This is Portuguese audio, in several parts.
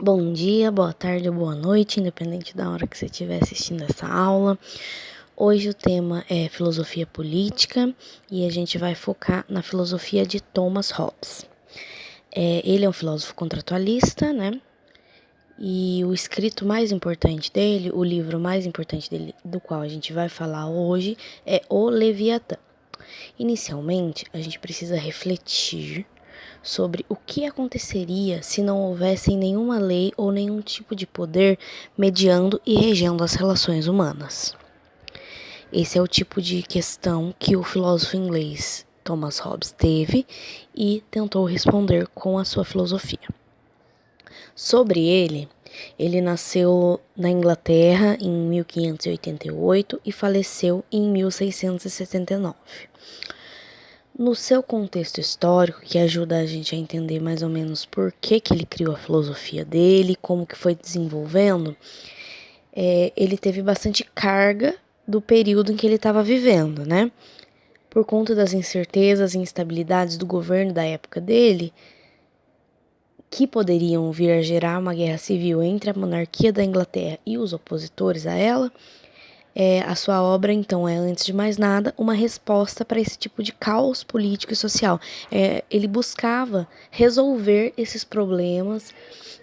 Bom dia, boa tarde ou boa noite, independente da hora que você estiver assistindo essa aula. Hoje o tema é filosofia política e a gente vai focar na filosofia de Thomas Hobbes. Ele é um filósofo contratualista, né? E o escrito mais importante dele, o livro mais importante dele, do qual a gente vai falar hoje, é O Leviatã. Inicialmente, a gente precisa refletir sobre o que aconteceria se não houvesse nenhuma lei ou nenhum tipo de poder mediando e regendo as relações humanas. Esse é o tipo de questão que o filósofo inglês Thomas Hobbes teve e tentou responder com a sua filosofia. Sobre ele nasceu na Inglaterra em 1588 e faleceu em 1679. No seu contexto histórico, que ajuda a gente a entender mais ou menos por que ele criou a filosofia dele, como que foi desenvolvendo, ele teve bastante carga do período em que ele estava vivendo, né? Por conta das incertezas e instabilidades do governo da época dele, que poderiam vir a gerar uma guerra civil entre a monarquia da Inglaterra e os opositores a ela, a sua obra, então, é, antes de mais nada, uma resposta para esse tipo de caos político e social. Ele buscava resolver esses problemas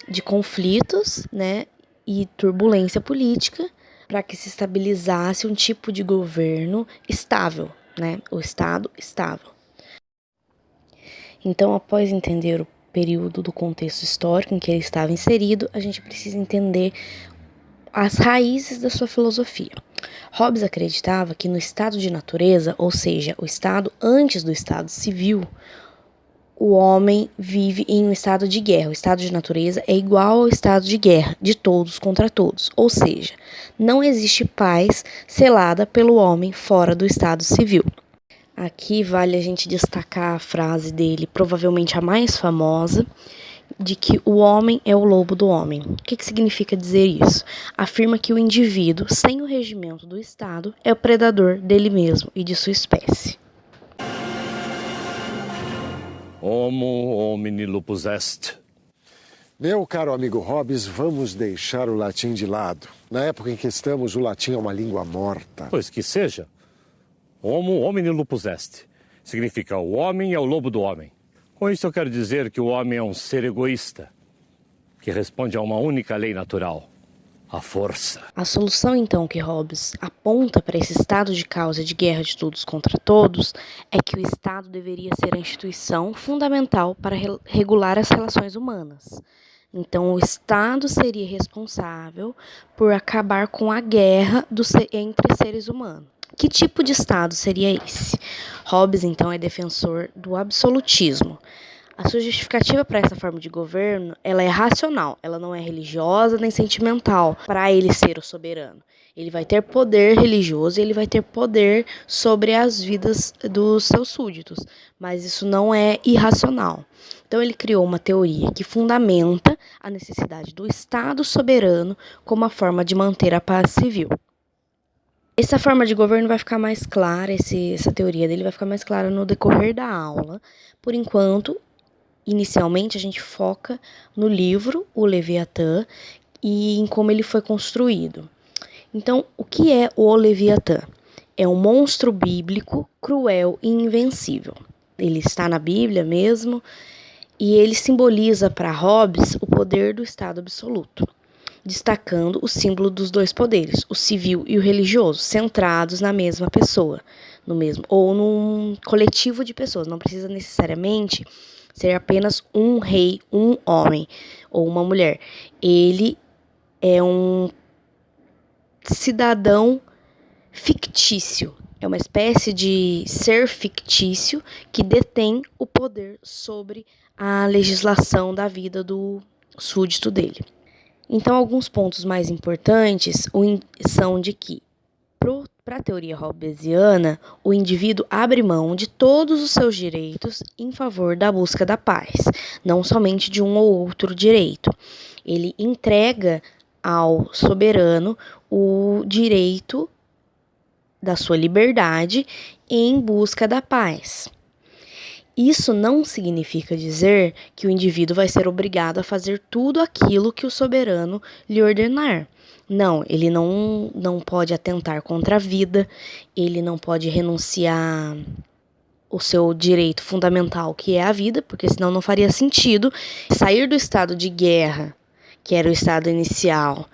de conflitos, né, e turbulência política para que se estabilizasse um tipo de governo estável, né, o Estado estável. Então, após entender o período do contexto histórico em que ele estava inserido, a gente precisa entender as raízes da sua filosofia. Hobbes acreditava que no estado de natureza, ou seja, o estado antes do estado civil, o homem vive em um estado de guerra. O estado de natureza é igual ao estado de guerra, de todos contra todos. Ou seja, não existe paz selada pelo homem fora do estado civil. Aqui vale a gente destacar a frase dele, provavelmente a mais famosa, de que o homem é o lobo do homem. O que significa dizer isso? Afirma que o indivíduo, sem o regimento do Estado, é o predador dele mesmo e de sua espécie. Homo homini lupus est. Meu caro amigo Hobbes, vamos deixar o latim de lado. Na época em que estamos, o latim é uma língua morta. Pois que seja. Homo homini lupus est. Significa o homem é o lobo do homem. Com isso eu quero dizer que o homem é um ser egoísta, que responde a uma única lei natural, a força. A solução, então, que Hobbes aponta para esse estado de causa de guerra de todos contra todos é que o Estado deveria ser a instituição fundamental para regular as relações humanas. Então, o Estado seria responsável por acabar com a guerra entre seres humanos. Que tipo de Estado seria esse? Hobbes, então, é defensor do absolutismo. A sua justificativa para essa forma de governo, ela é racional, ela não é religiosa nem sentimental para ele ser o soberano. Ele vai ter poder religioso e ele vai ter poder sobre as vidas dos seus súditos, mas isso não é irracional. Então ele criou uma teoria que fundamenta a necessidade do Estado soberano como a forma de manter a paz civil. Essa forma de governo vai ficar mais clara, essa teoria dele vai ficar mais clara no decorrer da aula. Por enquanto, inicialmente a gente foca no livro O Leviatã e em como ele foi construído. Então, o que é o Leviatã? É um monstro bíblico, cruel e invencível. Ele está na Bíblia mesmo e ele simboliza para Hobbes o poder do Estado absoluto, destacando o símbolo dos dois poderes, o civil e o religioso, centrados na mesma pessoa, no mesmo ou num coletivo de pessoas. Não precisa necessariamente ser apenas um rei, um homem ou uma mulher. Ele é um cidadão fictício, é uma espécie de ser fictício que detém o poder sobre a legislação da vida do súdito dele. Então, alguns pontos mais importantes são de que, para a teoria hobbesiana, o indivíduo abre mão de todos os seus direitos em favor da busca da paz, não somente de um ou outro direito. Ele entrega ao soberano o direito da sua liberdade em busca da paz. Isso não significa dizer que o indivíduo vai ser obrigado a fazer tudo aquilo que o soberano lhe ordenar. Não, ele não pode atentar contra a vida, ele não pode renunciar o seu direito fundamental, que é a vida, porque senão não faria sentido sair do estado de guerra, que era o estado inicial,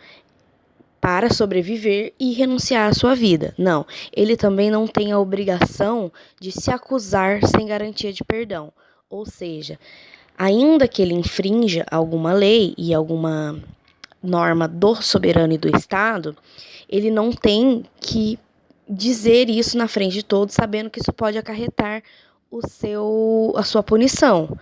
para sobreviver e renunciar à sua vida. Não, ele também não tem a obrigação de se acusar sem garantia de perdão. Ou seja, ainda que ele infrinja alguma lei e alguma norma do soberano e do Estado, ele não tem que dizer isso na frente de todos, sabendo que isso pode acarretar a sua punição.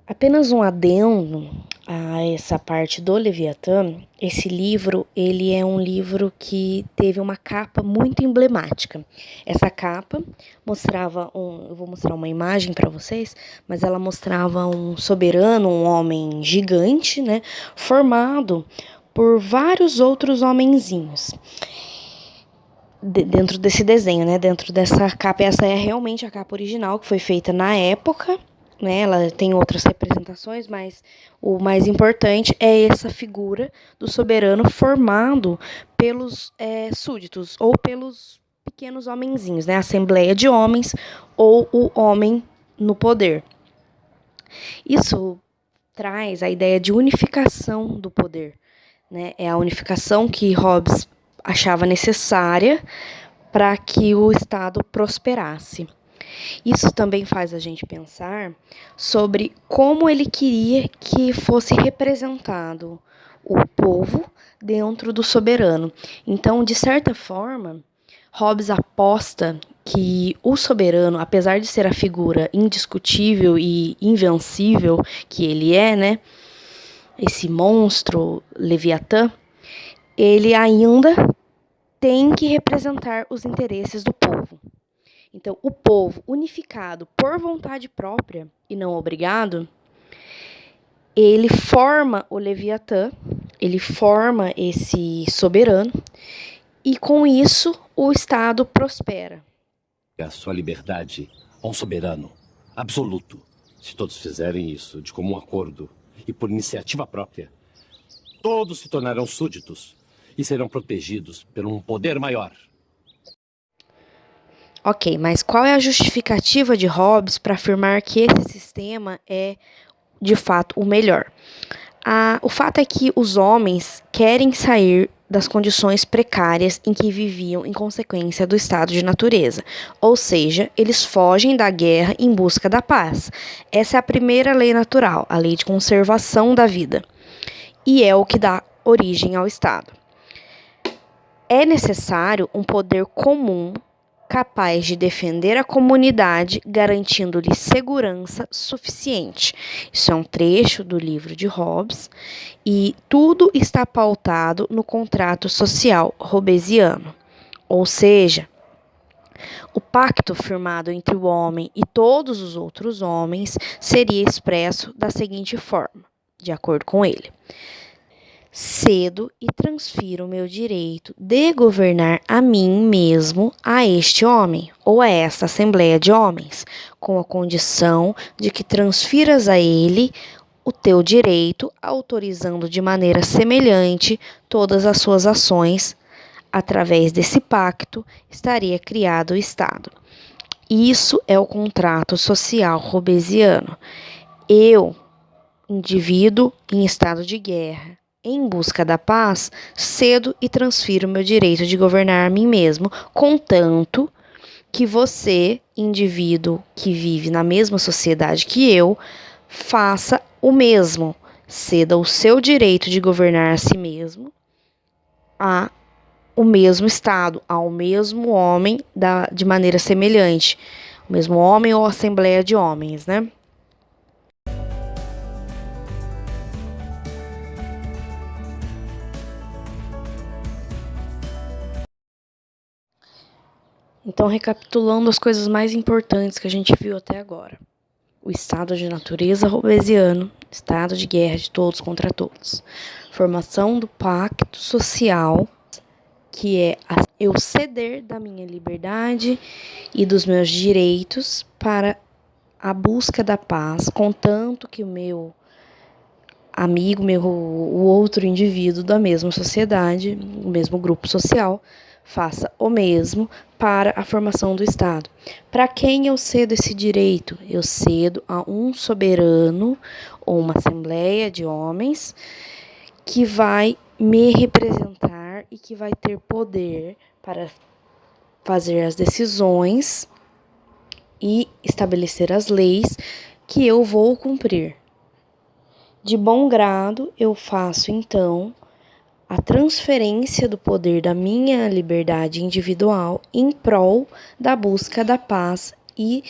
Apenas um adendo a essa parte do Leviatã. Esse livro, ele é um livro que teve uma capa muito emblemática. Essa capa mostrava eu vou mostrar uma imagem para vocês, mas ela mostrava um soberano, um homem gigante, né, formado por vários outros homenzinhos. Dentro desse desenho, né, dentro dessa capa, essa é realmente a capa original que foi feita na época, né? Ela tem outras representações, mas o mais importante é essa figura do soberano formado pelos súditos ou pelos pequenos homenzinhos, né? A assembleia de homens ou o homem no poder. Isso traz a ideia de unificação do poder, né? É a unificação que Hobbes achava necessária para que o Estado prosperasse. Isso também faz a gente pensar sobre como ele queria que fosse representado o povo dentro do soberano. Então, de certa forma, Hobbes aposta que o soberano, apesar de ser a figura indiscutível e invencível que ele é, né, esse monstro Leviatã, ele ainda tem que representar os interesses do povo. Então, o povo unificado por vontade própria e não obrigado, ele forma o Leviatã, ele forma esse soberano, e com isso o Estado prospera. A sua liberdade a um soberano absoluto. Se todos fizerem isso de comum acordo e por iniciativa própria, todos se tornarão súditos e serão protegidos por um poder maior. Ok, mas qual é a justificativa de Hobbes para afirmar que esse sistema é, de fato, o melhor? O fato é que os homens querem sair das condições precárias em que viviam em consequência do estado de natureza, ou seja, eles fogem da guerra em busca da paz. Essa é a primeira lei natural, a lei de conservação da vida, e é o que dá origem ao Estado. É necessário um poder comum capaz de defender a comunidade, garantindo-lhe segurança suficiente. Isso é um trecho do livro de Hobbes, e tudo está pautado no contrato social hobbesiano. Ou seja, o pacto firmado entre o homem e todos os outros homens seria expresso da seguinte forma, de acordo com ele: cedo e transfiro o meu direito de governar a mim mesmo a este homem, ou a esta assembleia de homens, com a condição de que transfiras a ele o teu direito, autorizando de maneira semelhante todas as suas ações. Através desse pacto, estaria criado o Estado. Isso é o contrato social hobbesiano. Eu, indivíduo em estado de guerra, em busca da paz, cedo e transfiro meu direito de governar a mim mesmo, contanto que você, indivíduo que vive na mesma sociedade que eu, faça o mesmo. Ceda o seu direito de governar a si mesmo ao mesmo Estado, ao mesmo homem de maneira semelhante. O mesmo homem ou assembleia de homens, né? Então, recapitulando as coisas mais importantes que a gente viu até agora. O estado de natureza hobbesiano, estado de guerra de todos contra todos. Formação do pacto social, que é eu ceder da minha liberdade e dos meus direitos para a busca da paz, contanto que o meu amigo, o outro indivíduo da mesma sociedade, o mesmo grupo social, faça o mesmo para a formação do Estado. Para quem eu cedo esse direito? Eu cedo a um soberano ou uma assembleia de homens que vai me representar e que vai ter poder para fazer as decisões e estabelecer as leis que eu vou cumprir. De bom grado, eu faço, então, a transferência do poder da minha liberdade individual em prol da busca da paz e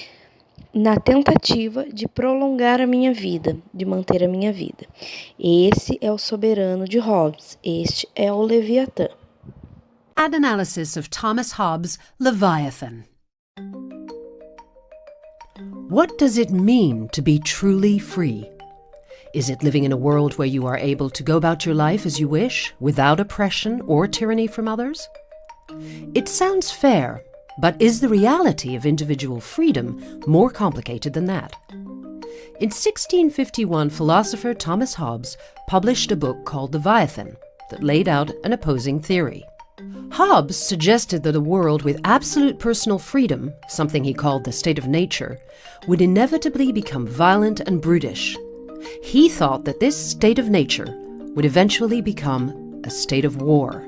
na tentativa de prolongar a minha vida, de manter a minha vida. Esse é o soberano de Hobbes, este é o Leviatã. Ad analysis of Thomas Hobbes' Leviathan. What does it mean to be truly free? Is it living in a world where you are able to go about your life as you wish, without oppression or tyranny from others? It sounds fair, but is the reality of individual freedom more complicated than that? In 1651, philosopher Thomas Hobbes published a book called Leviathan that laid out an opposing theory. Hobbes suggested that a world with absolute personal freedom, something he called the state of nature, would inevitably become violent and brutish. He thought that this state of nature would eventually become a state of war.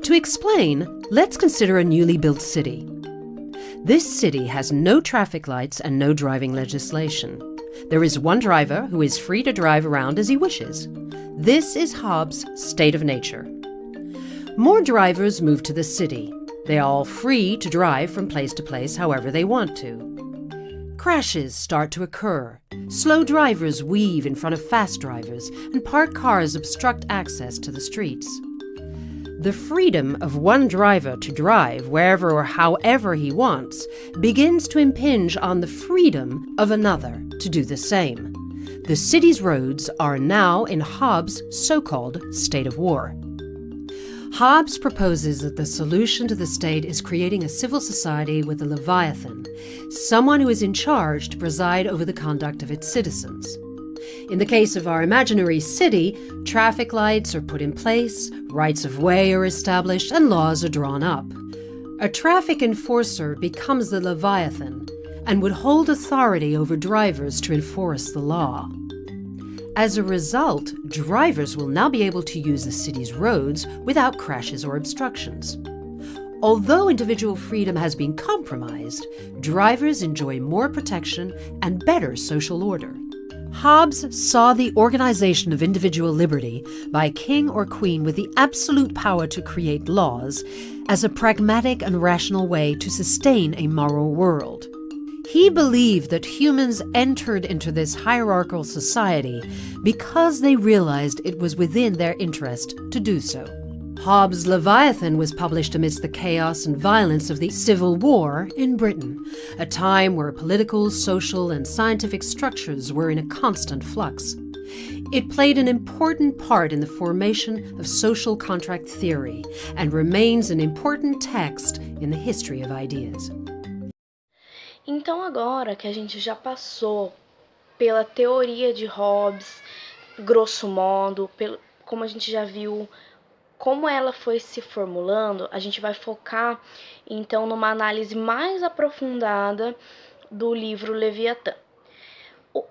To explain, let's consider a newly built city. This city has no traffic lights and no driving legislation. There is one driver who is free to drive around as he wishes. This is Hobbes' state of nature. More drivers move to the city. They are all free to drive from place to place however they want to. Crashes start to occur. Slow drivers weave in front of fast drivers, and parked cars obstruct access to the streets. The freedom of one driver to drive wherever or however he wants begins to impinge on the freedom of another to do the same. The city's roads are now in Hobbes' so-called state of war. Hobbes proposes that the solution to the state is creating a civil society with a Leviathan, someone who is in charge to preside over the conduct of its citizens. In the case of our imaginary city, traffic lights are put in place, rights of way are established, and laws are drawn up. A traffic enforcer becomes the Leviathan and would hold authority over drivers to enforce the law. As a result, drivers will now be able to use the city's roads without crashes or obstructions. Although individual freedom has been compromised, drivers enjoy more protection and better social order. Hobbes saw the organization of individual liberty by a king or queen with the absolute power to create laws as a pragmatic and rational way to sustain a moral world. He believed that humans entered into this hierarchical society because they realized it was within their interest to do so. Hobbes' Leviathan was published amidst the chaos and violence of the Civil War in Britain, a time where political, social, and scientific structures were in a constant flux. It played an important part in the formation of social contract theory and remains an important text in the history of ideas. Então, agora que a gente já passou pela teoria de Hobbes, grosso modo, como a gente já viu como ela foi se formulando, a gente vai focar, então, numa análise mais aprofundada do livro Leviatã.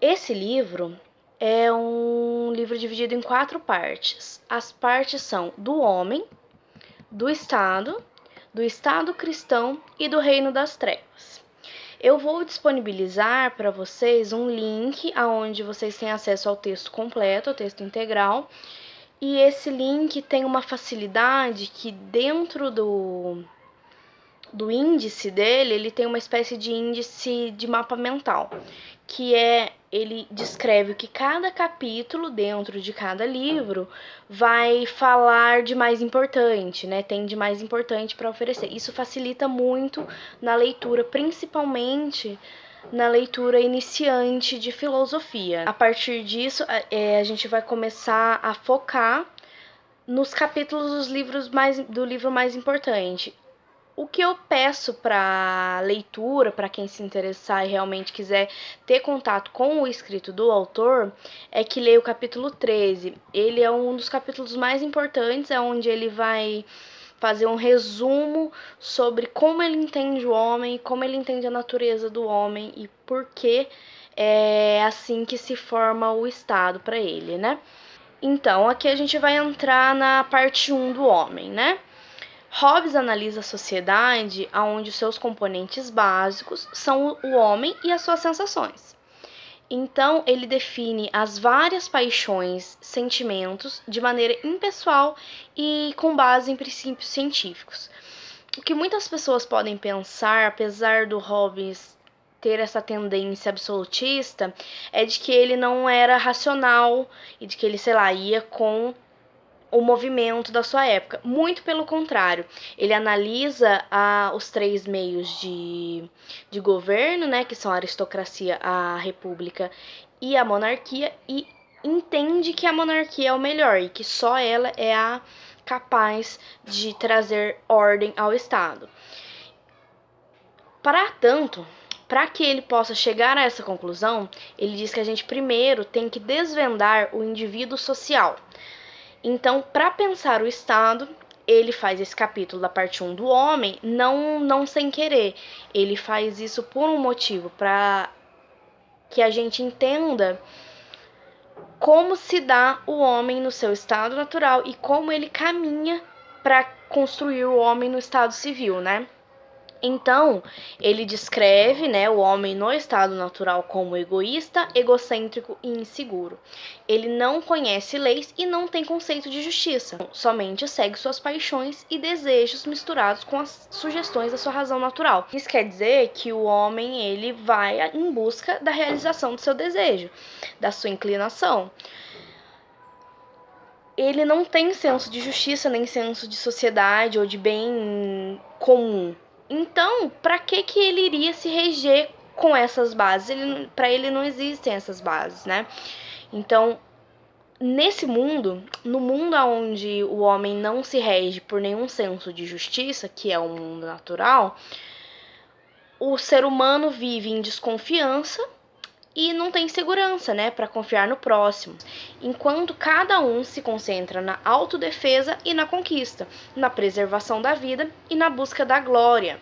Esse livro é um livro dividido em 4 partes. As partes são do homem, do Estado cristão e do reino das trevas. Eu vou disponibilizar para vocês um link onde vocês têm acesso ao texto completo, ao texto integral. E esse link tem uma facilidade que dentro do índice dele, ele tem uma espécie de índice de mapa mental, que ele descreve o que cada capítulo dentro de cada livro vai falar de mais importante, né? Tem de mais importante para oferecer. Isso facilita muito na leitura, principalmente na leitura iniciante de filosofia. A partir disso, a gente vai começar a focar nos capítulos do livro mais importante. O que eu peço para leitura, para quem se interessar e realmente quiser ter contato com o escrito do autor, é que leia o capítulo 13. Ele é um dos capítulos mais importantes, é onde ele vai fazer um resumo sobre como ele entende o homem, como ele entende a natureza do homem e por que é assim que se forma o Estado para ele, né? Então, aqui a gente vai entrar na parte 1 do homem, né? Hobbes analisa a sociedade onde os seus componentes básicos são o homem e as suas sensações. Então, ele define as várias paixões, sentimentos, de maneira impessoal e com base em princípios científicos. O que muitas pessoas podem pensar, apesar do Hobbes ter essa tendência absolutista, é de que ele não era racional e de que ele, sei lá, ia com o movimento da sua época. Muito pelo contrário, ele analisa os 3 meios de governo, né, que são a aristocracia, a república e a monarquia, e entende que a monarquia é o melhor e que só ela é a capaz de trazer ordem ao Estado. Para tanto, para que ele possa chegar a essa conclusão, ele diz que a gente primeiro tem que desvendar o indivíduo social. Então, para pensar o Estado, ele faz esse capítulo da parte 1 do homem, não sem querer. Ele faz isso por um motivo, para que a gente entenda como se dá o homem no seu estado natural e como ele caminha para construir o homem no estado civil, né? Então, ele descreve, né, o homem no estado natural como egoísta, egocêntrico e inseguro. Ele não conhece leis e não tem conceito de justiça. Somente segue suas paixões e desejos misturados com as sugestões da sua razão natural. Isso quer dizer que o homem ele vai em busca da realização do seu desejo, da sua inclinação. Ele não tem senso de justiça, nem senso de sociedade ou de bem comum. Então, para que ele iria se reger com essas bases? Para ele não existem essas bases, né? Então, nesse mundo, no mundo onde o homem não se rege por nenhum senso de justiça, que é o mundo natural, o ser humano vive em desconfiança e não tem segurança, né, para confiar no próximo, enquanto cada um se concentra na autodefesa e na conquista, na preservação da vida e na busca da glória.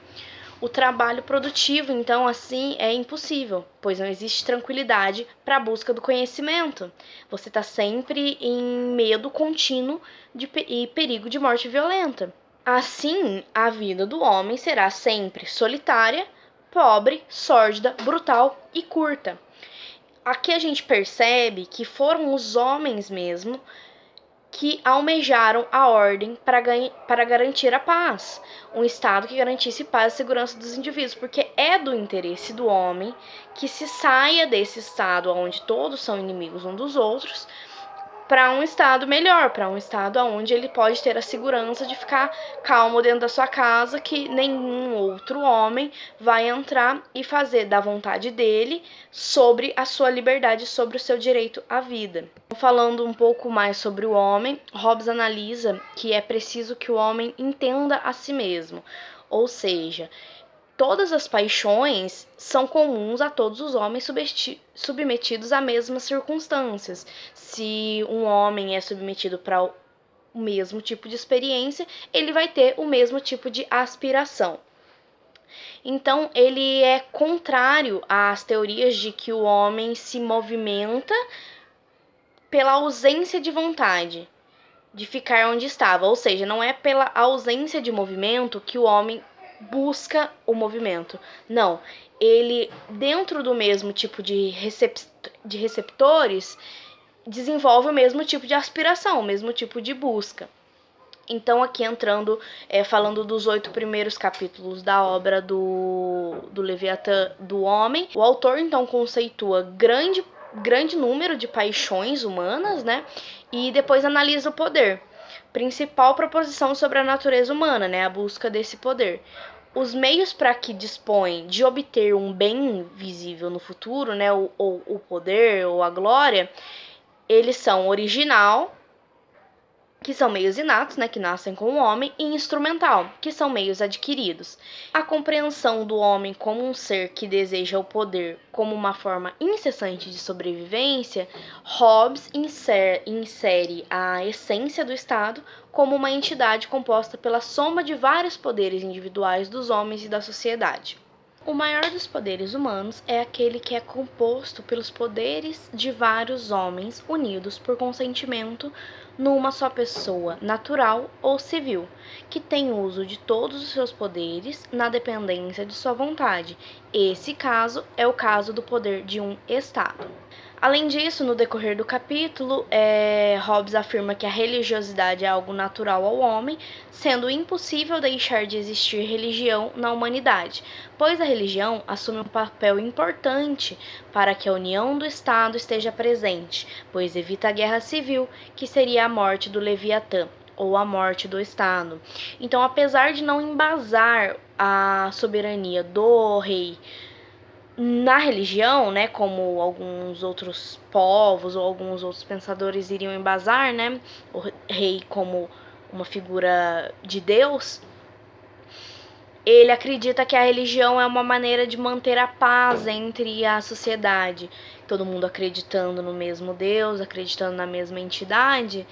O trabalho produtivo, então, assim, é impossível, pois não existe tranquilidade para a busca do conhecimento. Você está sempre em medo contínuo e perigo de morte violenta. Assim, a vida do homem será sempre solitária, pobre, sórdida, brutal e curta. Aqui a gente percebe que foram os homens mesmo que almejaram a ordem para garantir a paz, um Estado que garantisse paz e segurança dos indivíduos, porque é do interesse do homem que se saia desse Estado onde todos são inimigos uns dos outros, para um estado melhor, para um estado onde ele pode ter a segurança de ficar calmo dentro da sua casa, que nenhum outro homem vai entrar e fazer da vontade dele sobre a sua liberdade, sobre o seu direito à vida. Falando um pouco mais sobre o homem, Hobbes analisa que é preciso que o homem entenda a si mesmo, ou seja, todas as paixões são comuns a todos os homens submetidos a mesmas circunstâncias. Se um homem é submetido para o mesmo tipo de experiência, ele vai ter o mesmo tipo de aspiração. Então, ele é contrário às teorias de que o homem se movimenta pela ausência de vontade de ficar onde estava, ou seja, não é pela ausência de movimento que o homem busca o movimento. Não, ele, dentro do mesmo tipo de receptores, desenvolve o mesmo tipo de aspiração, o mesmo tipo de busca. Então, aqui entrando, falando dos 8 primeiros capítulos da obra do Leviatã do Homem, o autor, então, conceitua grande número de paixões humanas, né? E depois analisa o poder. Principal proposição sobre a natureza humana, né? A busca desse poder. Os meios para que dispõe de obter um bem visível no futuro, né? Ou o poder ou a glória, eles são original, que são meios inatos, né, que nascem com o homem, e instrumental, que são meios adquiridos. A compreensão do homem como um ser que deseja o poder como uma forma incessante de sobrevivência, Hobbes insere a essência do Estado como uma entidade composta pela soma de vários poderes individuais dos homens e da sociedade. O maior dos poderes humanos é aquele que é composto pelos poderes de vários homens unidos por consentimento numa só pessoa, natural ou civil, que tem uso de todos os seus poderes na dependência de sua vontade. Esse caso é o caso do poder de um Estado. Além disso, no decorrer do capítulo, Hobbes afirma que a religiosidade é algo natural ao homem, sendo impossível deixar de existir religião na humanidade, pois a religião assume um papel importante para que a união do Estado esteja presente, pois evita a guerra civil, que seria a morte do Leviatã, ou a morte do Estado. Então, apesar de não embasar a soberania do rei na religião, né, como alguns outros povos ou alguns outros pensadores iriam embasar, né, o rei como uma figura de Deus, ele acredita que a religião é uma maneira de manter a paz entre a sociedade. Todo mundo acreditando no mesmo Deus, acreditando na mesma entidade,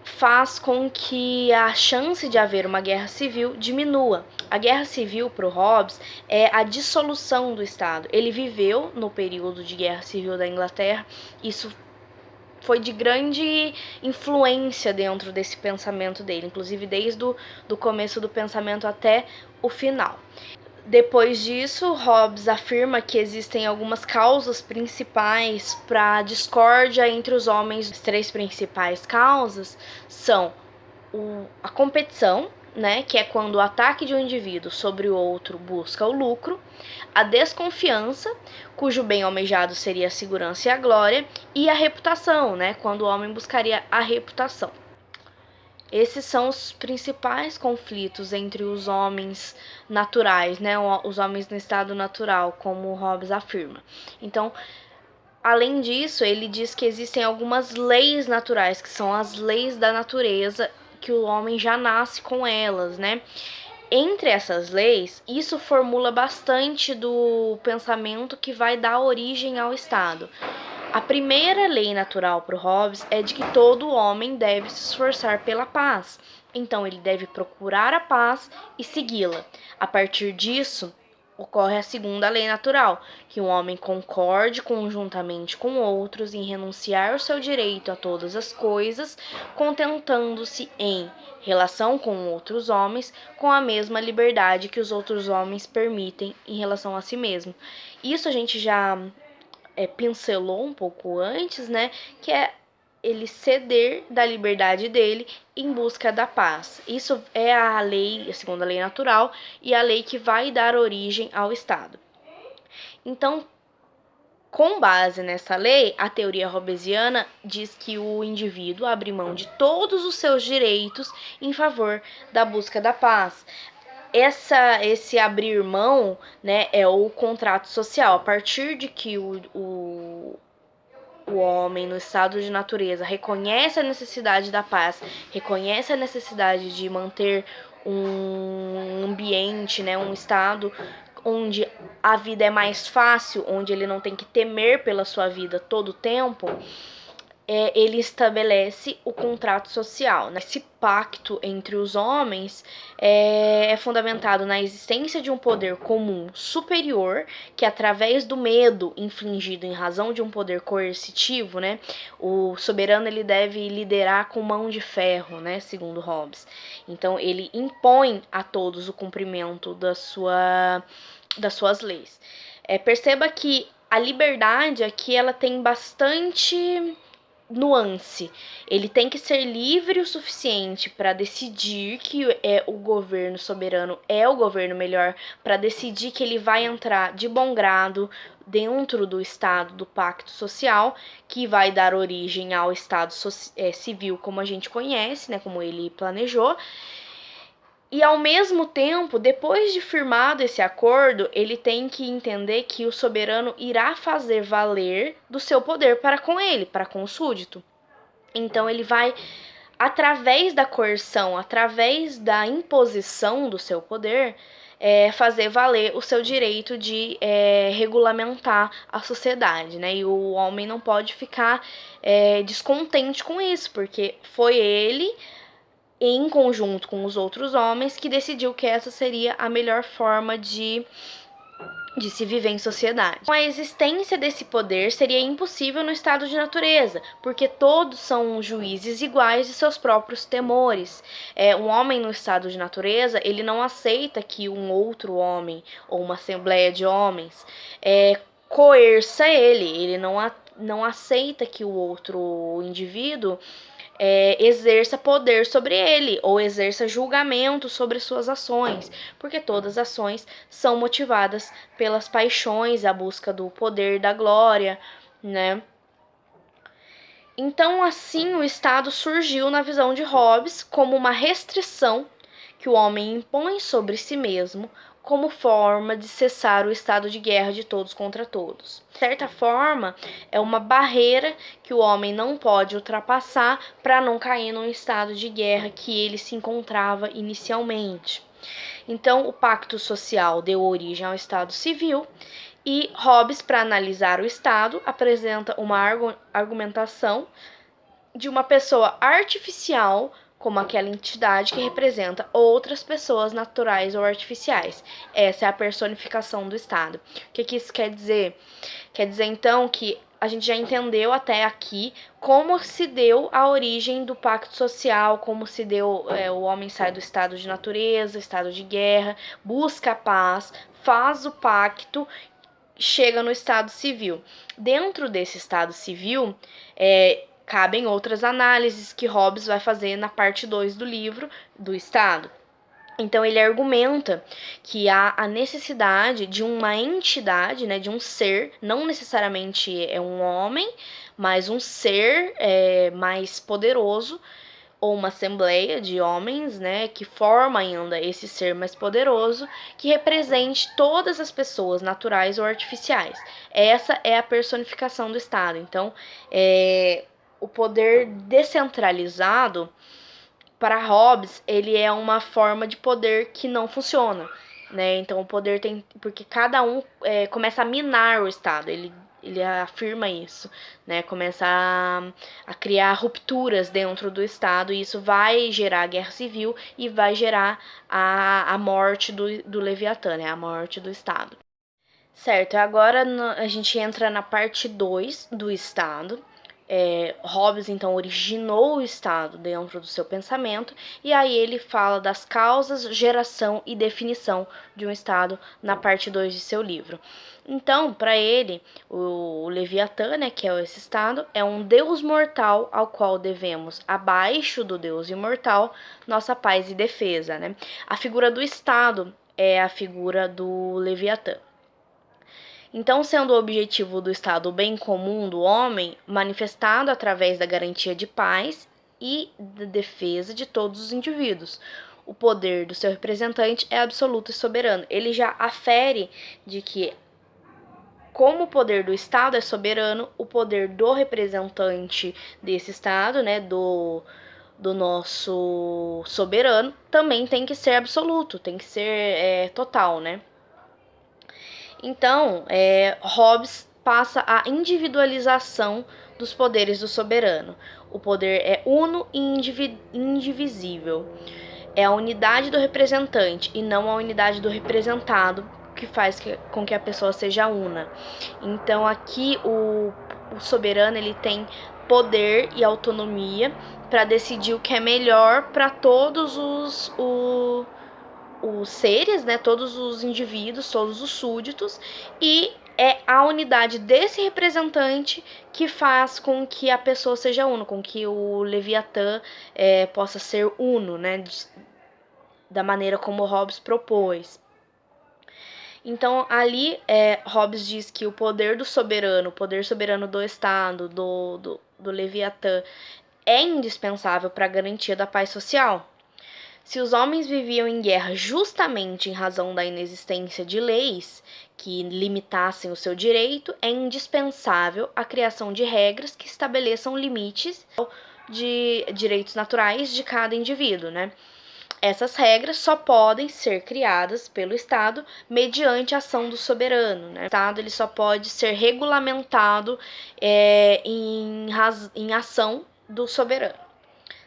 faz com que a chance de haver uma guerra civil diminua. A guerra civil para o Hobbes é a dissolução do Estado. Ele viveu no período de guerra civil da Inglaterra, isso foi de grande influência dentro desse pensamento dele, inclusive desde o começo do pensamento até o final. Depois disso, Hobbes afirma que existem algumas causas principais para a discórdia entre os homens. As 3 principais causas são a competição, né, que é quando o ataque de um indivíduo sobre o outro busca o lucro, a desconfiança, cujo bem almejado seria a segurança e a glória, e a reputação, né, quando o homem buscaria a reputação. Esses são os principais conflitos entre os homens naturais, né? Os homens no estado natural, como Hobbes afirma. Então, além disso, ele diz que existem algumas leis naturais, que são as leis da natureza, que o homem já nasce com elas, né? Entre essas leis, isso formula bastante do pensamento que vai dar origem ao Estado. A primeira lei natural para o Hobbes é de que todo homem deve se esforçar pela paz. Então, ele deve procurar a paz e segui-la. A partir disso, ocorre a segunda lei natural, que um homem concorde conjuntamente com outros em renunciar ao seu direito a todas as coisas, contentando-se em relação com outros homens com a mesma liberdade que os outros homens permitem em relação a si mesmo. Isso a gente já pincelou um pouco antes, né, que é ele ceder da liberdade dele em busca da paz. Isso é a lei, a segunda lei natural, e a lei que vai dar origem ao Estado. Então, com base nessa lei, a teoria hobbesiana diz que o indivíduo abre mão de todos os seus direitos em favor da busca da paz. Esse abrir mão, né, é o contrato social. A partir de que o homem no estado de natureza reconhece a necessidade da paz, reconhece a necessidade de manter um ambiente, né, um estado onde a vida é mais fácil, onde ele não tem que temer pela sua vida todo o tempo, ele estabelece o contrato social, né? Esse pacto entre os homens é fundamentado na existência de um poder comum superior, que através do medo infligido em razão de um poder coercitivo, né, o soberano ele deve liderar com mão de ferro, né, segundo Hobbes. Então ele impõe a todos o cumprimento das suas leis. Perceba que a liberdade aqui ela tem bastante nuance. Ele tem que ser livre o suficiente para decidir que o governo soberano é o governo melhor, para decidir que ele vai entrar de bom grado dentro do estado do pacto social, que vai dar origem ao estado civil como a gente conhece, né, como ele planejou. E, ao mesmo tempo, depois de firmado esse acordo, ele tem que entender que o soberano irá fazer valer do seu poder para com ele, para com o súdito. Então, ele vai através da coerção, através da imposição do seu poder, fazer valer o seu direito de regulamentar a sociedade, né? E o homem não pode ficar descontente com isso, porque foi ele, em conjunto com os outros homens, que decidiu que essa seria a melhor forma de se viver em sociedade. A existência desse poder seria impossível no estado de natureza, porque todos são juízes iguais de seus próprios temores. Um homem no estado de natureza, ele não aceita que um outro homem ou uma assembleia de homens coerça ele não aceita que o outro indivíduo exerça poder sobre ele ou exerça julgamento sobre suas ações, porque todas as ações são motivadas pelas paixões, a busca do poder, da glória, né? Então, assim, o Estado surgiu na visão de Hobbes como uma restrição que o homem impõe sobre si mesmo como forma de cessar o estado de guerra de todos contra todos. De certa forma, é uma barreira que o homem não pode ultrapassar para não cair num estado de guerra que ele se encontrava inicialmente. Então, o pacto social deu origem ao Estado civil e Hobbes, para analisar o Estado, apresenta uma argumentação de uma pessoa artificial como aquela entidade que representa outras pessoas naturais ou artificiais. Essa é a personificação do Estado. O que isso quer dizer? Quer dizer, então, que a gente já entendeu até aqui como se deu a origem do pacto social, como se deu, o homem sai do estado de natureza, estado de guerra, busca a paz, faz o pacto, chega no estado civil. Dentro desse estado civil, cabem outras análises que Hobbes vai fazer na parte 2 do livro do Estado. Então, ele argumenta que há a necessidade de uma entidade, né, de um ser, não necessariamente um homem, mas um ser mais poderoso, ou uma assembleia de homens, né, que forma ainda esse ser mais poderoso, que represente todas as pessoas naturais ou artificiais. Essa é a personificação do Estado. Então, o poder descentralizado, para Hobbes, ele é uma forma de poder que não funciona, né? Então, o poder tem... Porque cada um começa a minar o Estado, ele afirma isso, né? Começa a criar rupturas dentro do Estado, e isso vai gerar guerra civil e vai gerar a morte do Leviatã, né? A morte do Estado. Certo, agora a gente entra na parte 2 do Estado. Hobbes, então, originou o Estado dentro do seu pensamento, e aí ele fala das causas, geração e definição de um Estado na parte 2 de seu livro. Então, para ele, o Leviatã, né, que é esse Estado, é um Deus mortal ao qual devemos, abaixo do Deus imortal, nossa paz e defesa, né? A figura do Estado é a figura do Leviatã. Então, sendo o objetivo do Estado o bem comum do homem, manifestado através da garantia de paz e da defesa de todos os indivíduos. O poder do seu representante é absoluto e soberano. Ele já afere de que, como o poder do Estado é soberano, o poder do representante desse Estado, né, do nosso soberano, também tem que ser absoluto, tem que ser total, né? Então, Hobbes passa a individualização dos poderes do soberano. O poder é uno e indivisível. É a unidade do representante e não a unidade do representado que faz com que a pessoa seja una. Então, aqui o soberano ele tem poder e autonomia para decidir o que é melhor para todos os seres, né, todos os indivíduos, todos os súditos, e é a unidade desse representante que faz com que a pessoa seja uno, com que o Leviatã possa ser uno, né, da maneira como Hobbes propôs. Então, ali, Hobbes diz que o poder do soberano, o poder soberano do Estado, do Leviatã, é indispensável para a garantia da paz social. Se os homens viviam em guerra justamente em razão da inexistência de leis que limitassem o seu direito, é indispensável a criação de regras que estabeleçam limites de direitos naturais de cada indivíduo, né? Essas regras só podem ser criadas pelo Estado mediante a ação do soberano, né? O Estado ele só pode ser regulamentado em ação do soberano,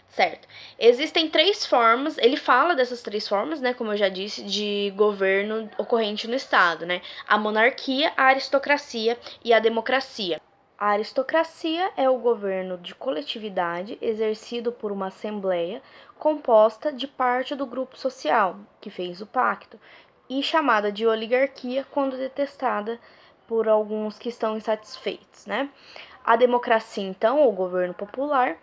certo? Existem 3 formas, ele fala dessas 3 formas, né, como eu já disse, de governo ocorrente no Estado, né? A monarquia, a aristocracia e a democracia. A aristocracia é o governo de coletividade exercido por uma assembleia composta de parte do grupo social que fez o pacto e chamada de oligarquia quando detestada por alguns que estão insatisfeitos, né? A democracia, então, ou governo popular,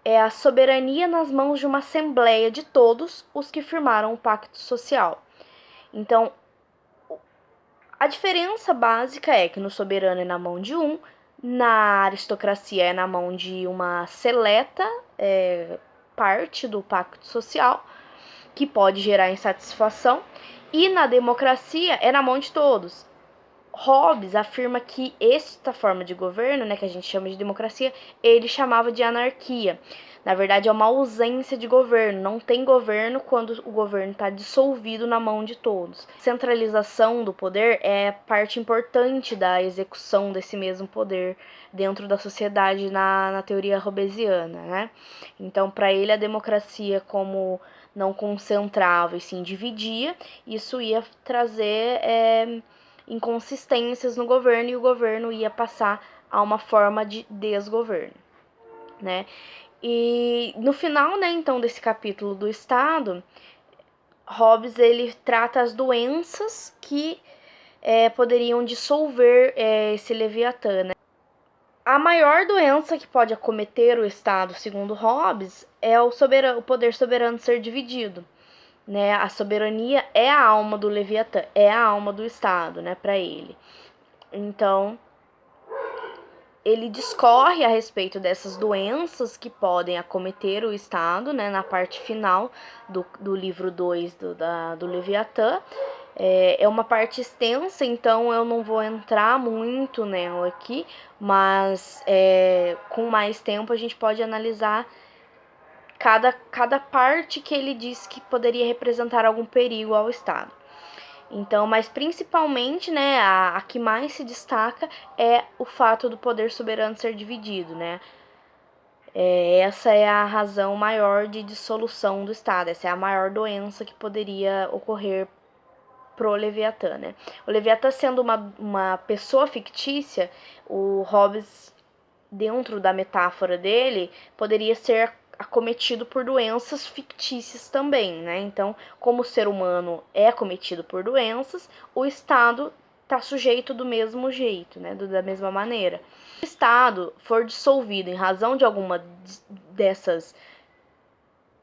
é a soberania nas mãos de uma assembleia de todos os que firmaram o pacto social. Então, a diferença básica é que no soberano é na mão de um, na aristocracia é na mão de uma seleta parte do pacto social, que pode gerar insatisfação, e na democracia é na mão de todos. Hobbes afirma que esta forma de governo, né, que a gente chama de democracia, ele chamava de anarquia. Na verdade, é uma ausência de governo. Não tem governo quando o governo está dissolvido na mão de todos. Centralização do poder é parte importante da execução desse mesmo poder dentro da sociedade na teoria hobbesiana, né? Então, para ele, a democracia, como não concentrava e sim dividia, isso ia trazer inconsistências no governo e o governo ia passar a uma forma de desgoverno, né? E no final, né, então, desse capítulo do Estado, Hobbes, ele trata as doenças que poderiam dissolver esse Leviatã, né? A maior doença que pode acometer o Estado, segundo Hobbes, é o poder soberano ser dividido, né? A soberania é a alma do Leviatã, é a alma do Estado, né, para ele. Então, ele discorre a respeito dessas doenças que podem acometer o Estado, né, na parte final do livro 2 do Leviatã. É uma parte extensa, então eu não vou entrar muito nela aqui, mas com mais tempo a gente pode analisar cada parte que ele diz que poderia representar algum perigo ao Estado. Então, mas principalmente, né, a que mais se destaca é o fato do poder soberano ser dividido, né? Essa é a razão maior de dissolução do Estado, essa é a maior doença que poderia ocorrer pro Leviatã, né? O Leviatã sendo uma pessoa fictícia, o Hobbes, dentro da metáfora dele, poderia ser acometido por doenças fictícias também, né? Então, como o ser humano é acometido por doenças, o Estado está sujeito do mesmo jeito, né? Da mesma maneira. Se o Estado for dissolvido em razão de alguma dessas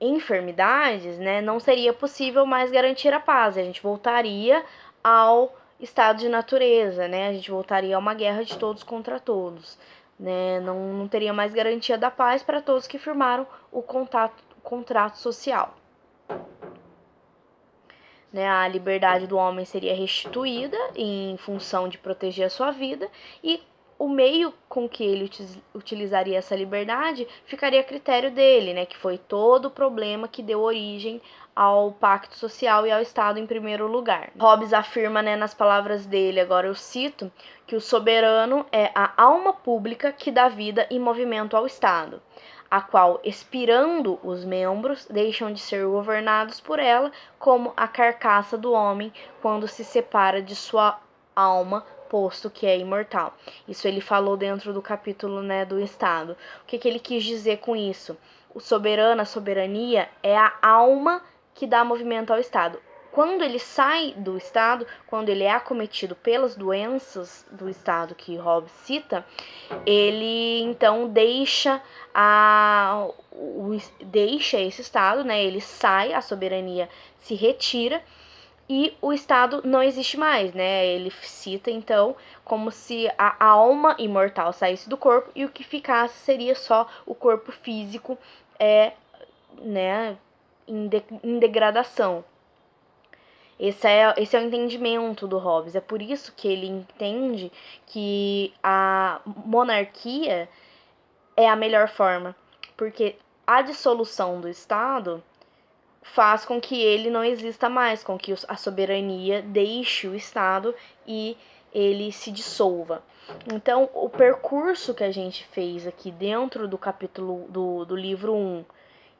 enfermidades, né, não seria possível mais garantir a paz. A gente voltaria ao estado de natureza, né? A gente voltaria a uma guerra de todos contra todos, né? Não teria mais garantia da paz para todos que firmaram o contrato social. Né? A liberdade do homem seria restituída em função de proteger a sua vida e o meio com que ele utilizaria essa liberdade ficaria a critério dele, né? Que foi todo o problema que deu origem ao pacto social e ao Estado em primeiro lugar. Hobbes afirma, né, nas palavras dele, agora eu cito, que o soberano é a alma pública que dá vida e movimento ao Estado, a qual, expirando os membros, deixam de ser governados por ela, como a carcaça do homem quando se separa de sua alma, posto que é imortal. Isso ele falou dentro do capítulo, né, do Estado. O que ele quis dizer com isso? O soberano, a soberania, é a alma que dá movimento ao Estado. Quando ele sai do Estado, quando ele é acometido pelas doenças do Estado que Hobbes cita, ele então deixa esse Estado, né? Ele sai, a soberania se retira e o Estado não existe mais, né? Ele cita, então, como se a alma imortal saísse do corpo e o que ficasse seria só o corpo físico, né, em degradação. Esse é o entendimento do Hobbes. É por isso que ele entende que a monarquia é a melhor forma, porque a dissolução do Estado faz com que ele não exista mais, com que a soberania deixe o Estado e ele se dissolva. Então, o percurso que a gente fez aqui dentro do capítulo do livro 1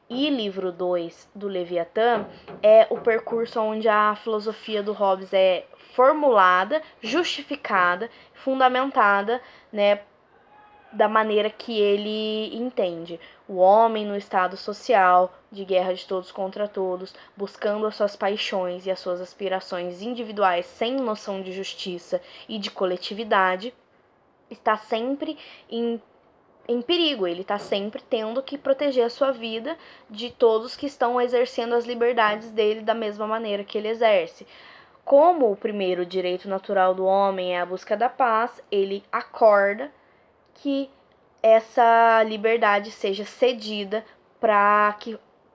e livro 2 do Leviatã é o percurso onde a filosofia do Hobbes é formulada, justificada, fundamentada, né, da maneira que ele entende. O homem no estado social, de guerra de todos contra todos, buscando as suas paixões e as suas aspirações individuais sem noção de justiça e de coletividade, está sempre em perigo, ele está sempre tendo que proteger a sua vida de todos que estão exercendo as liberdades dele da mesma maneira que ele exerce. Como o primeiro direito natural do homem é a busca da paz, ele acorda que essa liberdade seja cedida para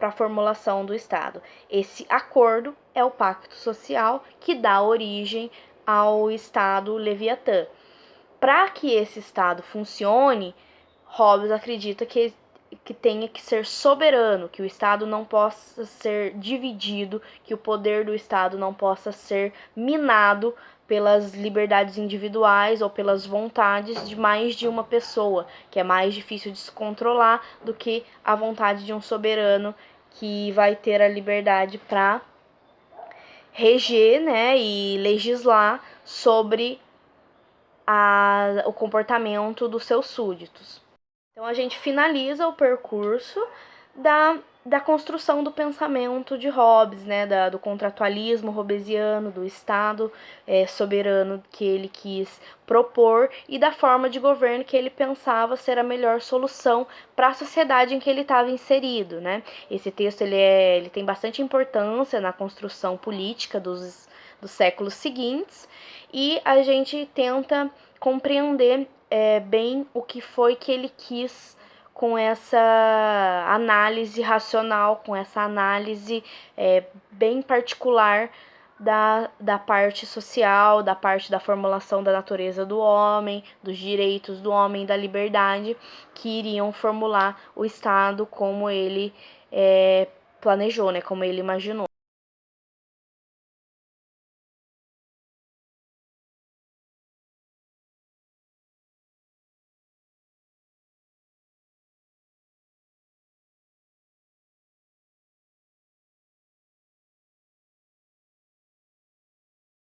a formulação do Estado. Esse acordo é o pacto social que dá origem ao Estado Leviatã. Para que esse Estado funcione, Hobbes acredita que tenha que ser soberano, que o Estado não possa ser dividido, que o poder do Estado não possa ser minado pelas liberdades individuais ou pelas vontades de mais de uma pessoa, que é mais difícil de se controlar do que a vontade de um soberano que vai ter a liberdade para reger, né, e legislar sobre o comportamento dos seus súditos. Então a gente finaliza o percurso da construção do pensamento de Hobbes, né, do contratualismo hobbesiano, do Estado soberano que ele quis propor e da forma de governo que ele pensava ser a melhor solução para a sociedade em que ele estava inserido, né? Esse texto ele tem bastante importância na construção política dos séculos seguintes e a gente tenta compreender bem o que foi que ele quis com essa análise racional, com essa análise bem particular da parte social, da parte da formulação da natureza do homem, dos direitos do homem, da liberdade, que iriam formular o Estado como ele planejou, né, como ele imaginou.